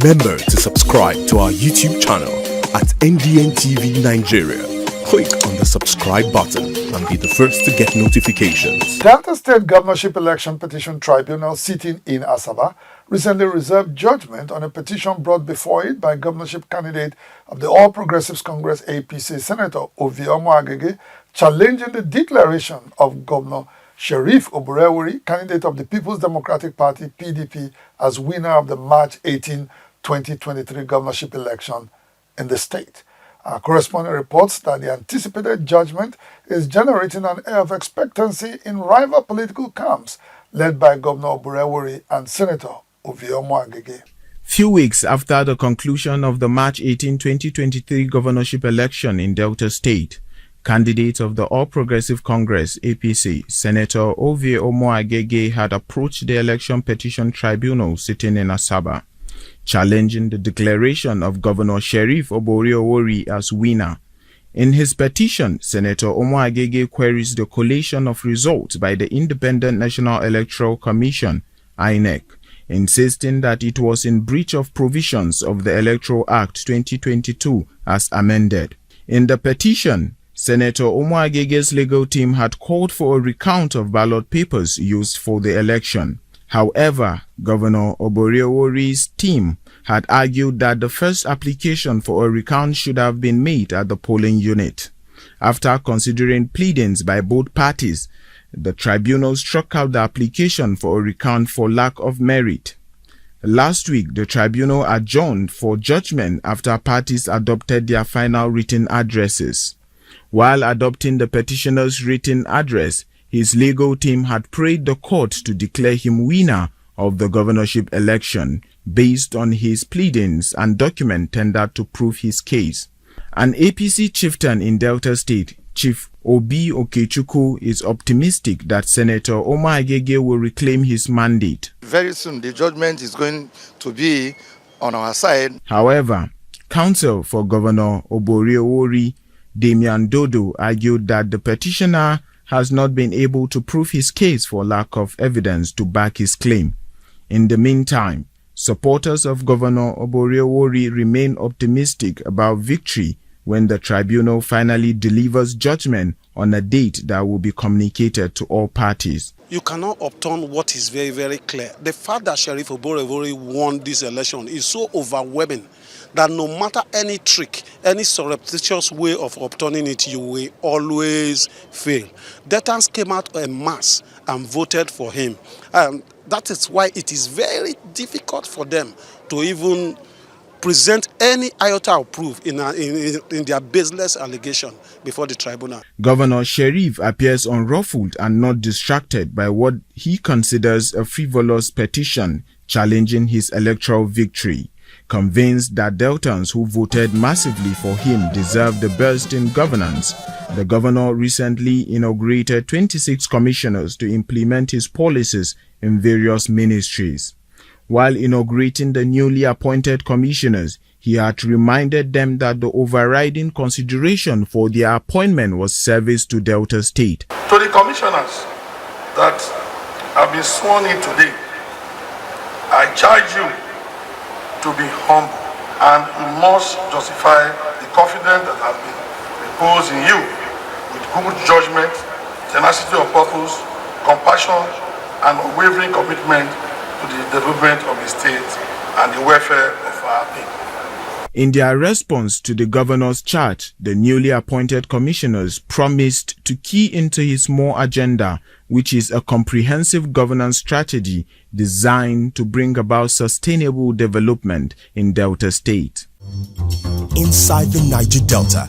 Remember to subscribe to our YouTube channel at NDN TV Nigeria. Click on the subscribe button and be the first to get notifications. Delta State Governorship Election Petition Tribunal sitting in Asaba recently reserved judgment on a petition brought before it by governorship candidate of the All Progressives Congress APC Senator Omo-Agege'S challenging the declaration of Governor Sheriff Oborevwori, candidate of the People's Democratic Party PDP, as winner of the March 18, 2023 governorship election in the state. Our correspondent reports that the anticipated judgment is generating an air of expectancy in rival political camps led by Governor Oborevwori and Senator Omo-Agege'S. Few weeks after the conclusion of the March 18, 2023 governorship election in Delta State, candidate of the All Progressive Congress APC, Senator Omo-Agege'S had approached the Election Petition Tribunal sitting in Asaba, challenging the declaration of Governor Sheriff Oborevwori as winner. In his petition, Senator Omo-Agege'S queries the collation of results by the Independent National Electoral Commission, INEC, insisting that it was in breach of provisions of the Electoral Act 2022 as amended. In the petition, Senator Omo-Agege'S legal team had called for a recount of ballot papers used for the election. However, Governor Oborevwori's team had argued that the first application for a recount should have been made at the polling unit. After considering pleadings by both parties, the tribunal struck out the application for a recount for lack of merit. Last week, the tribunal adjourned for judgment after parties adopted their final written addresses. While adopting the petitioner's written address, his legal team had prayed the court to declare him winner of the governorship election based on his pleadings and document tendered to prove his case. An APC chieftain in Delta State, Chief Obi Okechukwu, is optimistic that Senator Omo-Agege'S will reclaim his mandate. Very soon, the judgment is going to be on our side. However, counsel for Governor Oborevwori, Damian Dodo, argued that the petitioner has not been able to prove his case for lack of evidence to back his claim. In the meantime, supporters of Governor Oborevwori remain optimistic about victory when the tribunal finally delivers judgment on a date that will be communicated to all parties. You cannot upturn what is very, very clear. The fact that Sheriff Oborevwori won this election is so overwhelming that no matter any trick, any surreptitious way of upturning it, you will always fail. Deltans came out en masse and voted for him. That is why it is very difficult for them to even present any iota of proof in their baseless allegation before the tribunal. Governor Sheriff appears unruffled and not distracted by what he considers a frivolous petition challenging his electoral victory. Convinced that Deltans who voted massively for him deserve the best in governance, the governor recently inaugurated 26 commissioners to implement his policies in various ministries. While inaugurating the newly appointed commissioners, he had reminded them that the overriding consideration for their appointment was service to Delta State. To the commissioners that have been sworn in today, I charge you to be humble, and you must justify the confidence that has been reposed in you with good judgment, tenacity of purpose, compassion, and unwavering commitment to the development of the state and the welfare of our people. In their response to the governor's charge, the newly appointed commissioners promised to key into his more agenda, which is a comprehensive governance strategy designed to bring about sustainable development in Delta State. Inside the Niger Delta,